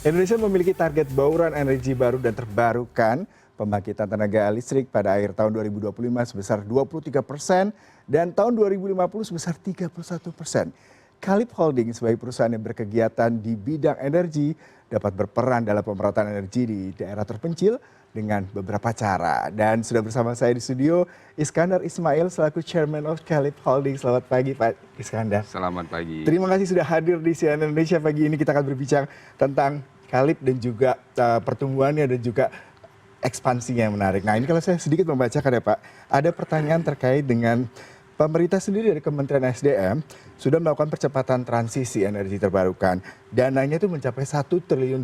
Indonesia memiliki target bauran energi baru dan terbarukan pembangkitan tenaga listrik pada akhir tahun 2025 sebesar 23% dan tahun 2050 sebesar 31%. Kalip Holding sebagai perusahaan yang berkegiatan di bidang energi dapat berperan dalam pemerataan energi di daerah terpencil dengan beberapa cara. Dan sudah bersama saya di studio Iskandar Ismail selaku Chairman of Kalip Holding. Selamat pagi Pak Iskandar. Selamat pagi. Terima kasih sudah hadir di CNN Indonesia pagi ini. Kita akan berbicara tentang Kalip dan juga pertumbuhannya dan juga ekspansinya yang menarik. Nah ini kalau saya sedikit membacakan ya Pak, ada pertanyaan terkait dengan pemerintah sendiri dari Kementerian SDM sudah melakukan percepatan transisi energi terbarukan. Dananya itu mencapai $1 triliun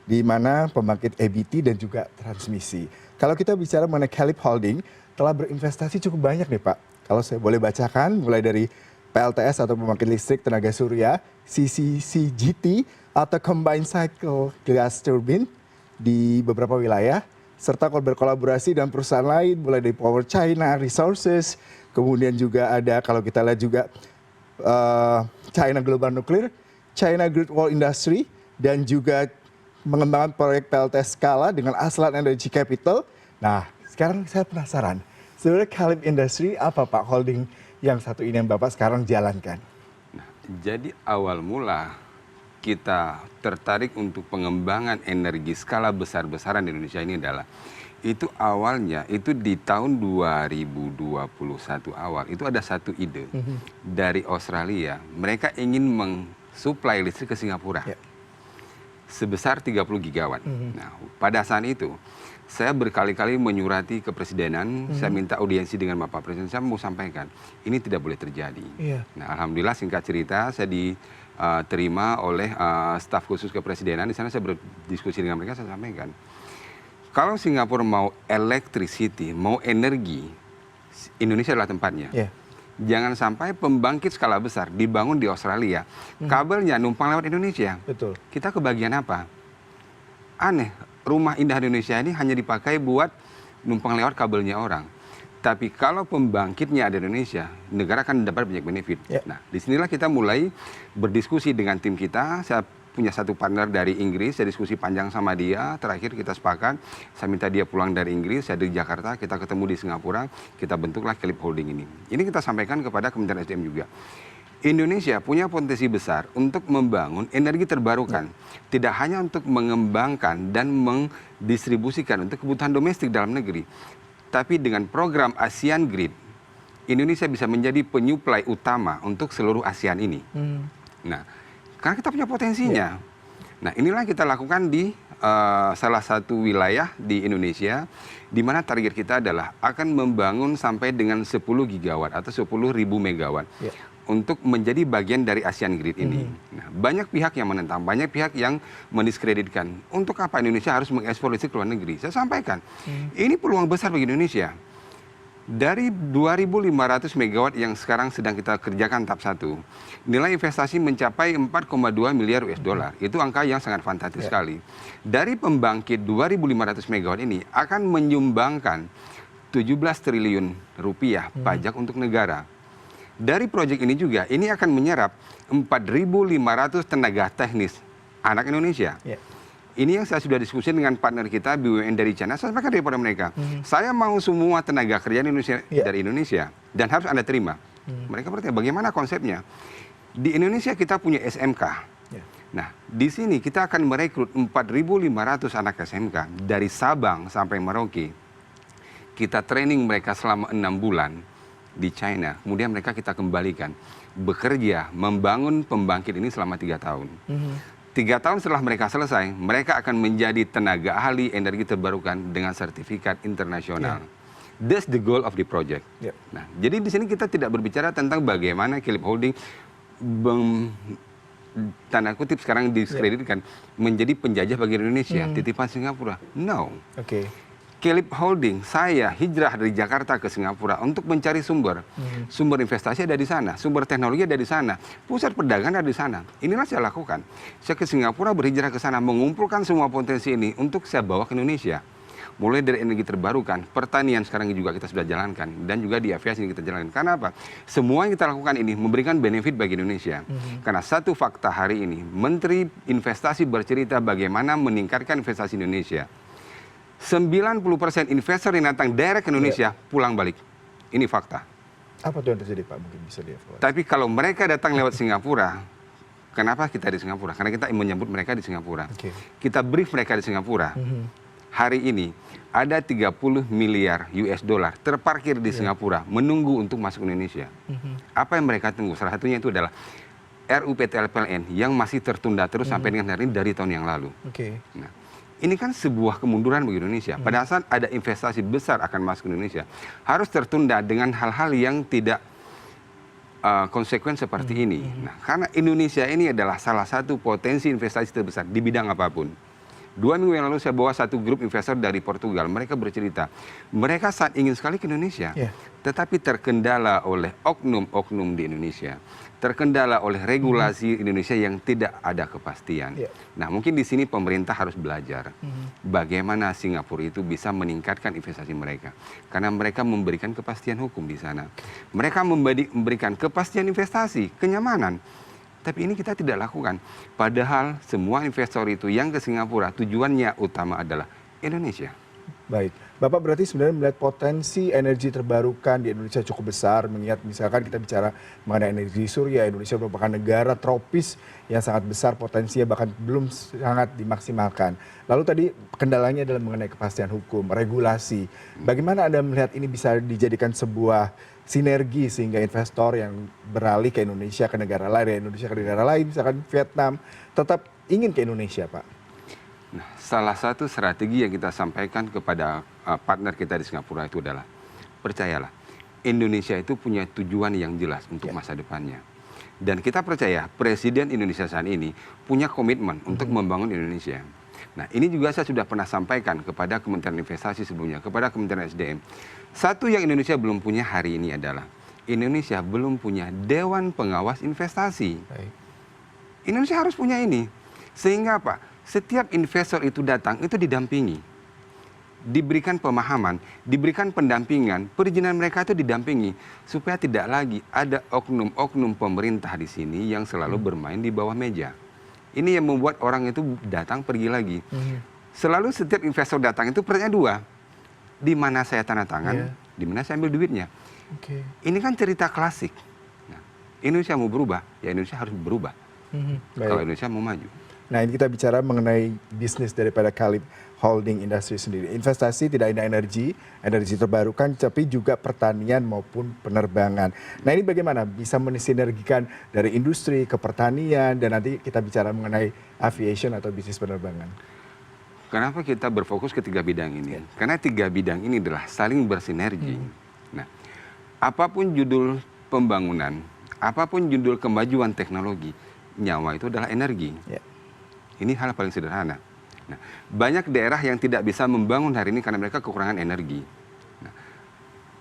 di mana pembangkit EBT dan juga transmisi. Kalau kita bicara mengenai Kalip Holding telah berinvestasi cukup banyak nih Pak. Kalau saya boleh bacakan mulai dari PLTS atau pembangkit listrik tenaga surya, CCCGT atau Combined Cycle Gas Turbine di beberapa wilayah, serta berkolaborasi dengan perusahaan lain mulai dari Power China Resources, kemudian juga ada kalau kita lihat juga China Global Nuclear, China Great Wall Industry, dan juga mengembangkan proyek PLTS skala dengan Aslan Energy Capital. Nah sekarang saya penasaran, sebenarnya Kalip Industry apa Pak holding yang satu ini yang Bapak sekarang jalankan? Nah, jadi awal mula kita tertarik untuk pengembangan energi skala besar-besaran di Indonesia ini adalah itu awalnya itu di tahun 2021 awal itu ada satu ide dari Australia, mereka ingin mensuplai listrik ke Singapura sebesar 30 gigawatt. Nah, pada saat itu saya berkali-kali menyurati kepresidenan, saya minta audiensi dengan Bapak Presiden, saya mau sampaikan ini tidak boleh terjadi. Nah, alhamdulillah singkat cerita saya diterima oleh staf khusus kepresidenan. Di sana saya berdiskusi dengan mereka, saya sampaikan kalau Singapura mau electricity, mau energi, Indonesia adalah tempatnya. Jangan sampai pembangkit skala besar dibangun di Australia, kabelnya numpang lewat Indonesia. Betul. Kita kebagian apa? Aneh, rumah indah Indonesia ini hanya dipakai buat numpang lewat kabelnya orang. Tapi kalau pembangkitnya ada di Indonesia, negara akan dapat banyak benefit. Nah, disinilah kita mulai berdiskusi dengan tim kita. Saya punya satu partner dari Inggris, saya diskusi panjang sama dia. Terakhir kita sepakat, saya minta dia pulang dari Inggris, saya dari Jakarta, kita ketemu di Singapura, kita bentuklah Kalip Holding ini. Ini kita sampaikan kepada Kementerian SDM juga. Indonesia punya potensi besar untuk membangun energi terbarukan. Tidak hanya untuk mengembangkan dan mendistribusikan untuk kebutuhan domestik dalam negeri. Tapi dengan program ASEAN Grid, Indonesia bisa menjadi penyuplai utama untuk seluruh ASEAN ini. Nah, karena kita punya potensinya. Nah, inilah kita lakukan di salah satu wilayah di Indonesia, di mana target kita adalah akan membangun sampai dengan 10 gigawatt atau 10.000 megawatt. Untuk menjadi bagian dari ASEAN Grid ini. Nah, banyak pihak yang menentang, banyak pihak yang mendiskreditkan. Untuk apa Indonesia harus mengekspor listrik ke luar negeri? Saya sampaikan, ini peluang besar bagi Indonesia. Dari 2.500 megawatt yang sekarang sedang kita kerjakan tahap 1, nilai investasi mencapai 4,2 miliar US dollar. Itu angka yang sangat fantastis sekali. Dari pembangkit 2.500 megawatt ini akan menyumbangkan 17 triliun rupiah pajak untuk negara. Dari proyek ini juga, ini akan menyerap 4.500 tenaga teknis anak Indonesia. Ini yang saya sudah diskusi dengan partner kita BUMN dari China, saya sampaikan daripada mereka. Saya mau semua tenaga kerja Indonesia, dari Indonesia, dan harus Anda terima. Mereka bertanya, bagaimana konsepnya? Di Indonesia kita punya SMK. Nah, di sini kita akan merekrut 4.500 anak SMK dari Sabang sampai Merauke. Kita training mereka selama 6 bulan. Di China, kemudian mereka kita kembalikan bekerja membangun pembangkit ini selama 3 tahun. 3 tahun setelah mereka selesai, mereka akan menjadi tenaga ahli energi terbarukan dengan sertifikat internasional. That's the goal of the project. Nah, jadi di sini kita tidak berbicara tentang bagaimana Kalip Holding tanda kutip sekarang diskreditkan menjadi penjajah bagi Indonesia, titipan Singapura. No. Kalip Holding, saya hijrah dari Jakarta ke Singapura untuk mencari sumber. Sumber investasi ada di sana, sumber teknologi ada di sana, pusat perdagangan ada di sana. Inilah saya lakukan. Saya ke Singapura berhijrah ke sana, mengumpulkan semua potensi ini untuk saya bawa ke Indonesia. mulai dari energi terbarukan, pertanian sekarang juga kita sudah jalankan, dan juga di aviasi yang kita jalankan. Karena apa? Semua yang kita lakukan ini memberikan benefit bagi Indonesia. Karena satu fakta hari ini, Menteri Investasi bercerita bagaimana meningkatkan investasi Indonesia. 90% investor yang datang direct ke Indonesia pulang balik. Ini fakta. Apa tuh yang terjadi Pak? Mungkin bisa dievaluasi. Tapi kalau mereka datang lewat Singapura, kenapa kita di Singapura? Karena kita menyambut mereka di Singapura. Kita brief mereka di Singapura. Hari ini ada 30 miliar US dollar terparkir di Singapura menunggu untuk masuk ke Indonesia. Apa yang mereka tunggu? Salah satunya itu adalah RUPTL PLN yang masih tertunda terus sampai dengan hari ini dari tahun yang lalu. Nah, ini kan sebuah kemunduran bagi Indonesia. Pada saat ada investasi besar akan masuk ke Indonesia, harus tertunda dengan hal-hal yang tidak konsekuen seperti ini. Nah, karena Indonesia ini adalah salah satu potensi investasi terbesar di bidang apapun. 2 minggu yang lalu saya bawa satu grup investor dari Portugal. Mereka bercerita, mereka saat ingin sekali ke Indonesia, tetapi terkendala oleh oknum-oknum di Indonesia, terkendala oleh regulasi Indonesia yang tidak ada kepastian. Nah, mungkin di sini pemerintah harus belajar bagaimana Singapura itu bisa meningkatkan investasi mereka, karena mereka memberikan kepastian hukum di sana. Mereka memberikan kepastian investasi, kenyamanan. Tapi ini kita tidak lakukan. Padahal semua investor itu yang ke Singapura tujuannya utama adalah Indonesia. Baik, Bapak berarti sebenarnya melihat potensi energi terbarukan di Indonesia cukup besar, mengingat misalkan kita bicara mengenai energi surya, Indonesia merupakan negara tropis yang sangat besar potensinya, bahkan belum sangat dimaksimalkan. Lalu tadi kendalanya adalah mengenai kepastian hukum, regulasi. Bagaimana Anda melihat ini bisa dijadikan sebuah sinergi sehingga investor yang beralih ke Indonesia, ke negara lain, dari Indonesia ke negara lain, misalkan Vietnam, tetap ingin ke Indonesia, Pak? Nah, salah satu strategi yang kita sampaikan kepada partner kita di Singapura itu adalah, percayalah, Indonesia itu punya tujuan yang jelas untuk masa depannya. Dan kita percaya Presiden Indonesia saat ini punya komitmen untuk membangun Indonesia. Nah, ini juga saya sudah pernah sampaikan kepada Kementerian Investasi sebelumnya, kepada Kementerian SDM. Satu yang Indonesia belum punya hari ini adalah, Indonesia belum punya Dewan Pengawas Investasi. Indonesia harus punya ini. Sehingga apa? Setiap investor itu datang, itu didampingi. Diberikan pemahaman, diberikan pendampingan, perizinan mereka itu didampingi. Supaya tidak lagi ada oknum-oknum pemerintah di sini yang selalu bermain di bawah meja. Ini yang membuat orang itu datang pergi lagi. Selalu setiap investor datang itu pertanyaan dua. Di mana saya tanda tangan, di mana saya ambil duitnya. Ini kan cerita klasik. Nah, Indonesia mau berubah, ya Indonesia harus berubah. Kalau Indonesia mau maju. Nah, ini kita bicara mengenai bisnis daripada Kalib Holding Industri sendiri. Investasi tidak hanya energi terbarukan, tapi juga pertanian maupun penerbangan. Nah, ini bagaimana bisa mensinergikan dari industri ke pertanian, dan nanti kita bicara mengenai aviation atau bisnis penerbangan. Kenapa kita berfokus ke 3 bidang ini? Karena 3 bidang ini adalah saling bersinergi. Nah, apapun judul pembangunan, apapun judul kemajuan teknologi, nyawa itu adalah energi. Ini hal paling sederhana. Nah, banyak daerah yang tidak bisa membangun hari ini karena mereka kekurangan energi. Nah,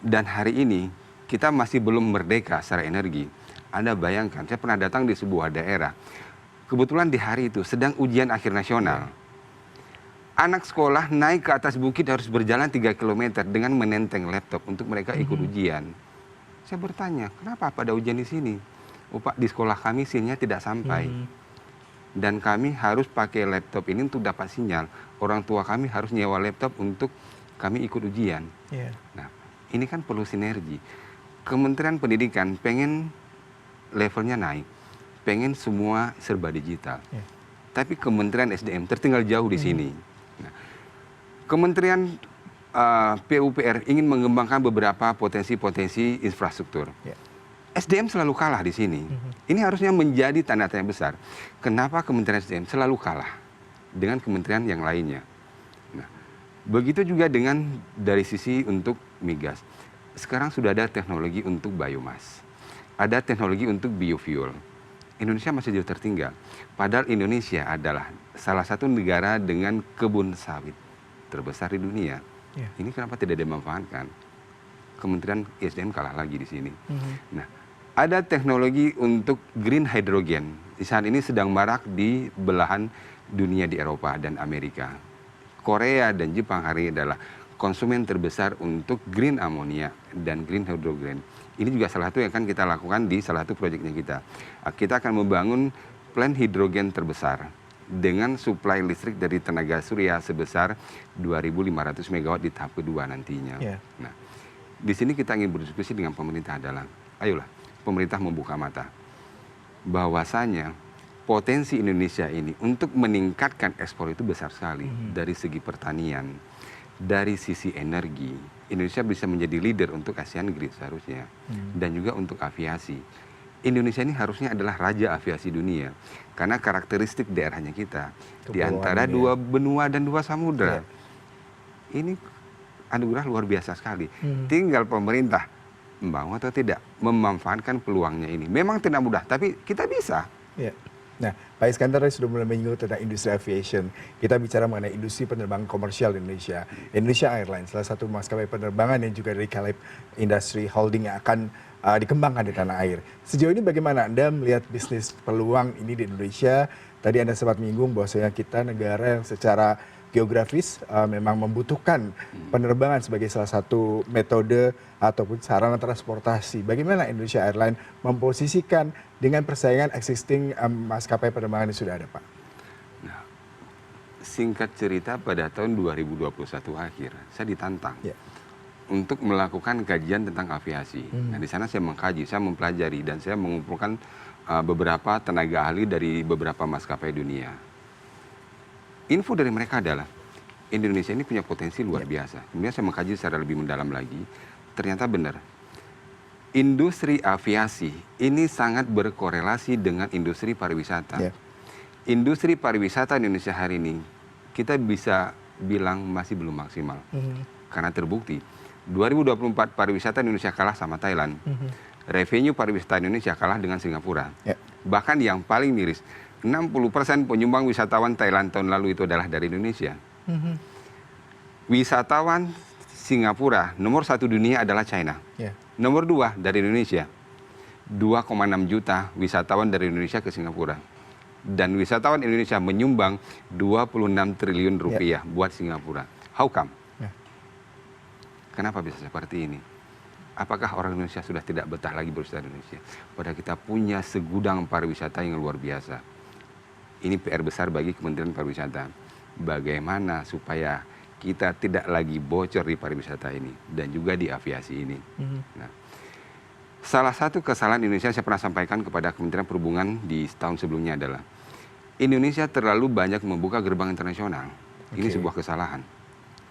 dan hari ini kita masih belum merdeka secara energi. Anda bayangkan, saya pernah datang di sebuah daerah. Kebetulan di hari itu sedang ujian akhir nasional. Anak sekolah naik ke atas bukit harus berjalan 3 km dengan menenteng laptop untuk mereka ikut ujian. Saya bertanya, kenapa pada ujian di sini? Oh Pak, di sekolah kami sinyalnya tidak sampai. Dan kami harus pakai laptop ini untuk dapat sinyal. Orang tua kami harus nyewa laptop untuk kami ikut ujian. Nah, ini kan perlu sinergi. Kementerian Pendidikan pengen levelnya naik, pengen semua serba digital. Tapi Kementerian SDM tertinggal jauh di sini. Nah, Kementerian PUPR ingin mengembangkan beberapa potensi-potensi infrastruktur. SDM selalu kalah di sini. Ini harusnya menjadi tanda tanya besar. Kenapa Kementerian SDM selalu kalah dengan kementerian yang lainnya? Nah, begitu juga dengan dari sisi untuk migas. Sekarang sudah ada teknologi untuk biomas. Ada teknologi untuk biofuel. Indonesia masih jauh tertinggal. Padahal Indonesia adalah salah satu negara dengan kebun sawit terbesar di dunia. Ini kenapa tidak dimanfaatkan? Kementerian SDM kalah lagi di sini. Nah, ada teknologi untuk green hydrogen. Di saat ini sedang marak di belahan dunia di Eropa dan Amerika. Korea dan Jepang hari ini adalah konsumen terbesar untuk green ammonia dan green hydrogen. Ini juga salah satu yang akan kita lakukan di salah satu proyeknya kita. Kita akan membangun plant hidrogen terbesar dengan suplai listrik dari tenaga surya sebesar 2.500 MW di tahap kedua nantinya. Nah, di sini kita ingin berdiskusi dengan pemerintah adalah, ayolah pemerintah membuka mata bahwasanya potensi Indonesia ini untuk meningkatkan ekspor itu besar sekali dari segi pertanian, dari sisi energi. Indonesia bisa menjadi leader untuk ASEAN Grid seharusnya, dan juga untuk aviasi. Indonesia ini harusnya adalah raja aviasi dunia karena karakteristik daerahnya kita di antara dua benua dan dua samudra. Ini anugerah luar biasa sekali. Tinggal pemerintah mau atau tidak memanfaatkan peluangnya ini. Memang tidak mudah, tapi kita bisa. Nah, Pak Iskandar sudah mulai menyinggung tentang industri aviation. Kita bicara mengenai industri penerbangan komersial di Indonesia. Indonesia Airlines, salah satu maskapai penerbangan yang juga dari Caleb Industry Holding yang akan dikembangkan di tanah air. Sejauh ini bagaimana Anda melihat bisnis peluang ini di Indonesia? Tadi Anda sempat menyinggung bahwasanya kita negara yang secara geografis memang membutuhkan penerbangan sebagai salah satu metode ataupun sarana transportasi. Bagaimana Indonesia Airlines memposisikan dengan persaingan existing maskapai penerbangan yang sudah ada, Pak? Nah, singkat cerita pada tahun 2021 akhir, saya ditantang untuk melakukan kajian tentang aviasi. Nah, di sana saya mengkaji, saya mempelajari, dan saya mengumpulkan beberapa tenaga ahli dari beberapa maskapai dunia. Info dari mereka adalah Indonesia ini punya potensi luar biasa. Kemudian saya mengkaji secara lebih mendalam lagi, ternyata benar. Industri aviasi ini sangat berkorelasi dengan industri pariwisata. Industri pariwisata Indonesia hari ini kita bisa bilang masih belum maksimal. Karena terbukti 2024 pariwisata Indonesia kalah sama Thailand. Revenue pariwisata Indonesia kalah dengan Singapura. Bahkan yang paling miris, 60% penyumbang wisatawan Thailand tahun lalu itu adalah dari Indonesia. Wisatawan Singapura nomor 1 dunia adalah China. Nomor 2 dari Indonesia. 2,6 juta wisatawan dari Indonesia ke Singapura. Dan wisatawan Indonesia menyumbang 26 triliun rupiah buat Singapura. How come? Kenapa bisa seperti ini? Apakah orang Indonesia sudah tidak betah lagi berwisata di Indonesia? Padahal kita punya segudang pariwisata yang luar biasa. Ini PR besar bagi Kementerian Pariwisata. Bagaimana supaya kita tidak lagi bocor di pariwisata ini dan juga di aviasi ini. Nah, salah satu kesalahan Indonesia saya pernah sampaikan kepada Kementerian Perhubungan di tahun sebelumnya adalah Indonesia terlalu banyak membuka gerbang internasional. Ini sebuah kesalahan.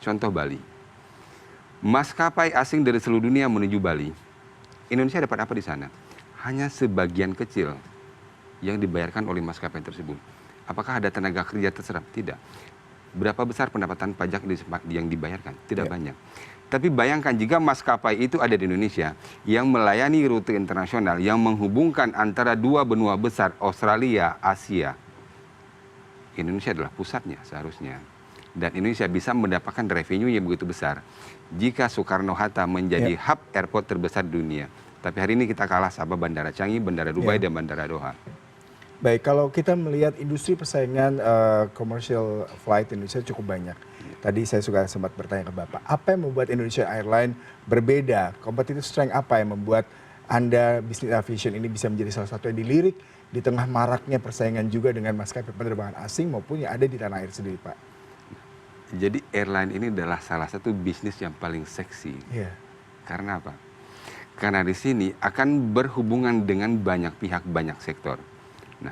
Contoh Bali. Maskapai asing dari seluruh dunia menuju Bali. Indonesia dapat apa di sana? Hanya sebagian kecil yang dibayarkan oleh maskapai tersebut. Apakah ada tenaga kerja terserap? Tidak. Berapa besar pendapatan pajak yang dibayarkan? Tidak banyak. Tapi bayangkan jika maskapai itu ada di Indonesia yang melayani rute internasional yang menghubungkan antara dua benua besar Australia, Asia. Indonesia adalah pusatnya seharusnya. Dan Indonesia bisa mendapatkan revenue yang begitu besar jika Soekarno-Hatta menjadi hub airport terbesar di dunia. Tapi hari ini kita kalah sama Bandara Changi, Bandara Dubai, dan Bandara Doha. Baik, kalau kita melihat industri persaingan commercial flight Indonesia cukup banyak. Tadi saya juga sempat bertanya ke Bapak, apa yang membuat Indonesia Airlines berbeda? Competitive strength apa yang membuat Anda bisnis aviation ini bisa menjadi salah satu yang dilirik di tengah maraknya persaingan juga dengan maskapai penerbangan asing maupun yang ada di tanah air sendiri, Pak? Jadi airline ini adalah salah satu bisnis yang paling seksi. Karena apa? Karena di sini akan berhubungan dengan banyak pihak, banyak sektor. Nah,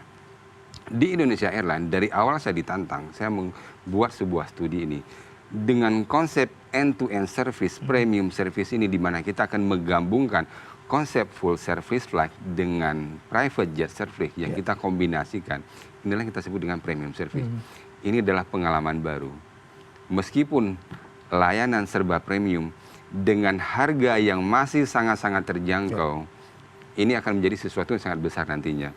di Indonesia Airlines dari awal saya ditantang, saya membuat sebuah studi ini dengan konsep end-to-end service, premium service ini, di mana kita akan menggabungkan konsep full service flight dengan private jet service yang kita kombinasikan. Inilah yang kita sebut dengan premium service. Ini adalah pengalaman baru. Meskipun layanan serba premium dengan harga yang masih sangat-sangat terjangkau, ini akan menjadi sesuatu yang sangat besar nantinya.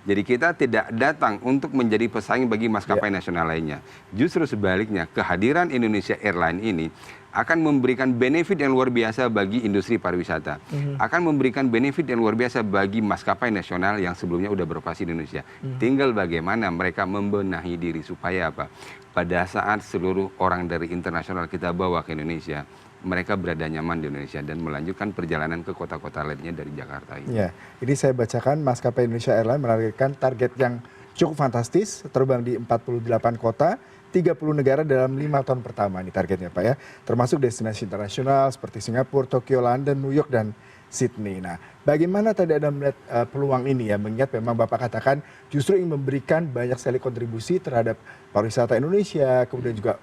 Jadi kita tidak datang untuk menjadi pesaing bagi maskapai nasional lainnya. Justru sebaliknya, kehadiran Indonesia Airlines ini akan memberikan benefit yang luar biasa bagi industri pariwisata. Akan memberikan benefit yang luar biasa bagi maskapai nasional yang sebelumnya udah beroperasi di Indonesia. Tinggal bagaimana mereka membenahi diri supaya apa? Pada saat seluruh orang dari internasional kita bawa ke Indonesia, mereka berada nyaman di Indonesia dan melanjutkan perjalanan ke kota-kota lainnya dari Jakarta ini. Ya, ini saya bacakan maskapai Indonesia Airlines menargetkan target yang cukup fantastis, terbang di 48 kota, 30 negara dalam 5 tahun pertama ini targetnya Pak ya. Termasuk destinasi internasional seperti Singapura, Tokyo, London, New York, dan Sydney. Nah, bagaimana tadi Anda melihat peluang ini ya, mengingat memang Bapak katakan justru ingin memberikan banyak sekali kontribusi terhadap pariwisata Indonesia, kemudian juga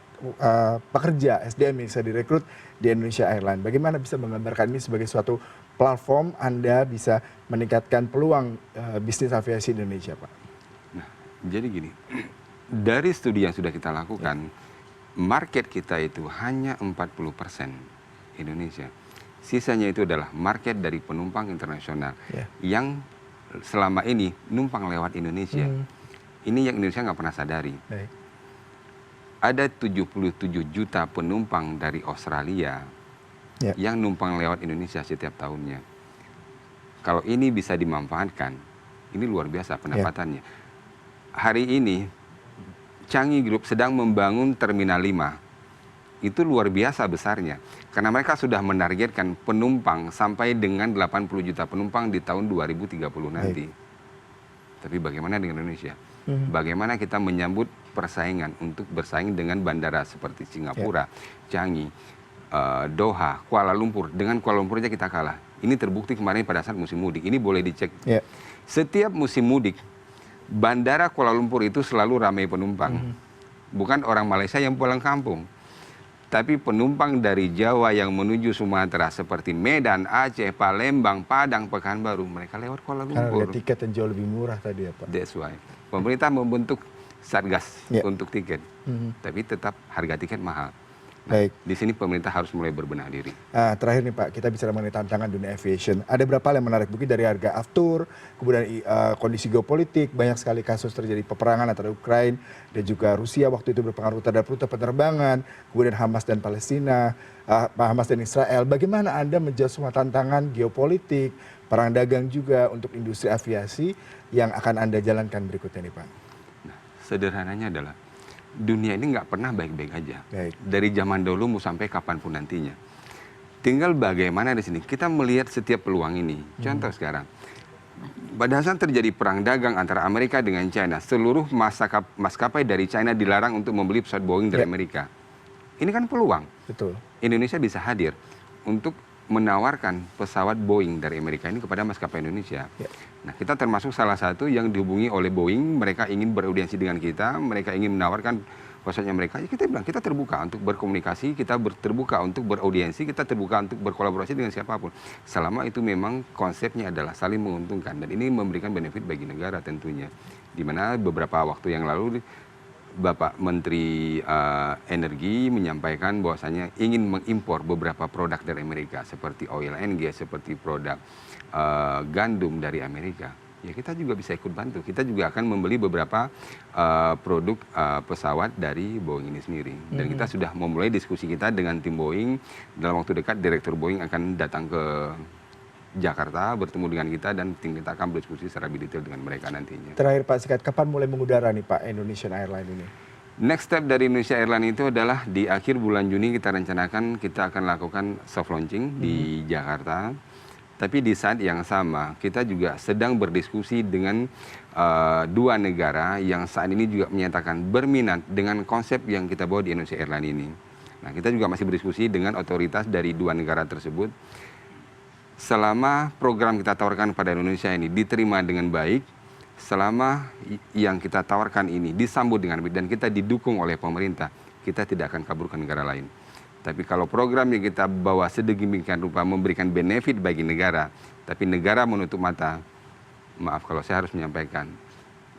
pekerja SDM yang bisa direkrut di Indonesia Airlines. Bagaimana bisa menggambarkan ini sebagai suatu platform Anda bisa meningkatkan peluang bisnis aviasi Indonesia Pak? Nah, jadi gini, dari studi yang sudah kita lakukan, market kita itu hanya 40% Indonesia. Sisanya itu adalah market dari penumpang internasional yang selama ini numpang lewat Indonesia. Ini yang Indonesia nggak pernah sadari. Baik. Ada 77 juta penumpang dari Australia yang numpang lewat Indonesia setiap tahunnya. Kalau ini bisa dimanfaatkan, ini luar biasa pendapatannya. Hari ini Changi Group sedang membangun Terminal 5. Itu luar biasa besarnya. Karena mereka sudah menargetkan penumpang sampai dengan 80 juta penumpang di tahun 2030 nanti. Tapi bagaimana dengan Indonesia? Bagaimana kita menyambut persaingan untuk bersaing dengan bandara seperti Singapura, Changi, Doha, Kuala Lumpur. Dengan Kuala Lumpur aja kita kalah. Ini terbukti kemarin pada saat musim mudik. Ini boleh dicek. Setiap musim mudik, bandara Kuala Lumpur itu selalu ramai penumpang. Bukan orang Malaysia yang pulang kampung. Tapi penumpang dari Jawa yang menuju Sumatera seperti Medan, Aceh, Palembang, Padang, Pekanbaru, mereka lewat Kuala Lumpur. Karena tiket yang jauh lebih murah tadi ya Pak. That's why. Pemerintah membentuk Satgas untuk tiket. Tapi tetap harga tiket mahal. Nah, di sini pemerintah harus mulai berbenah diri. Nah, terakhir nih Pak, kita bicara mengenai tantangan dunia aviation. Ada berapa hal yang menarik? Mungkin dari harga aftur, kemudian kondisi geopolitik, banyak sekali kasus terjadi peperangan antara Ukraina dan juga Rusia waktu itu berpengaruh terhadap rute penerbangan, kemudian Hamas dan Palestina, Hamas dan Israel. Bagaimana Anda menjawab semua tantangan geopolitik, perang dagang juga untuk industri aviasi yang akan Anda jalankan berikutnya nih Pak? Nah, sederhananya adalah dunia ini nggak pernah baik-baik aja. Dari zaman dulu mau sampai kapanpun nantinya. Tinggal bagaimana di sini. Kita melihat setiap peluang ini. Contoh sekarang. Pada saat terjadi perang dagang antara Amerika dengan China, seluruh maskapai dari China dilarang untuk membeli pesawat Boeing dari Amerika. Ini kan peluang. Betul. Indonesia bisa hadir untuk menawarkan pesawat Boeing dari Amerika ini kepada maskapai Indonesia. Nah, kita termasuk salah satu yang dihubungi oleh Boeing, mereka ingin beraudiensi dengan kita, mereka ingin menawarkan pesawatnya mereka. Ya, kita bilang kita terbuka untuk berkomunikasi, kita terbuka untuk beraudiensi, kita terbuka untuk berkolaborasi dengan siapapun. Selama itu memang konsepnya adalah saling menguntungkan dan ini memberikan benefit bagi negara tentunya. Di mana beberapa waktu yang lalu Bapak Menteri Energi menyampaikan bahwasanya ingin mengimpor beberapa produk dari Amerika seperti oil and gas, seperti produk gandum dari Amerika. Ya kita juga bisa ikut bantu. Kita juga akan membeli beberapa produk pesawat dari Boeing ini sendiri. Dan kita sudah memulai diskusi kita dengan tim Boeing. Dalam waktu dekat Direktur Boeing akan datang ke Jakarta bertemu dengan kita dan kita akan berdiskusi secara lebih detail dengan mereka nantinya. Terakhir Pak Sikat, kapan mulai mengudara nih Pak Indonesian Airlines ini? Next step dari Indonesia Airlines itu adalah di akhir bulan Juni kita rencanakan kita akan lakukan soft launching di Jakarta. Tapi di saat yang sama kita juga sedang berdiskusi dengan dua negara yang saat ini juga menyatakan berminat dengan konsep yang kita bawa di Indonesia Airlines ini. Nah kita juga masih berdiskusi dengan otoritas dari dua negara tersebut. Selama program kita tawarkan pada Indonesia ini diterima dengan baik, selama yang kita tawarkan ini disambut dengan baik dan kita didukung oleh pemerintah, kita tidak akan kabur ke negara lain. Tapi kalau program yang kita bawa sedemikian rupa memberikan benefit bagi negara, tapi negara menutup mata, maaf kalau saya harus menyampaikan,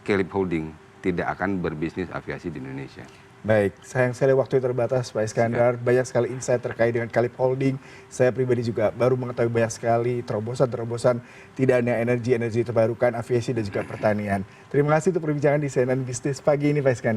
Kelip Holding tidak akan berbisnis aviasi di Indonesia. Baik, sayang sekali waktu terbatas Pak Iskandar. Banyak sekali insight terkait dengan Kalip Holding. Saya pribadi juga baru mengetahui banyak sekali terobosan-terobosan tidak hanya energi terbarukan, aviasi dan juga pertanian. Terima kasih untuk perbincangan di CNN Bisnis pagi ini Pak Iskandar.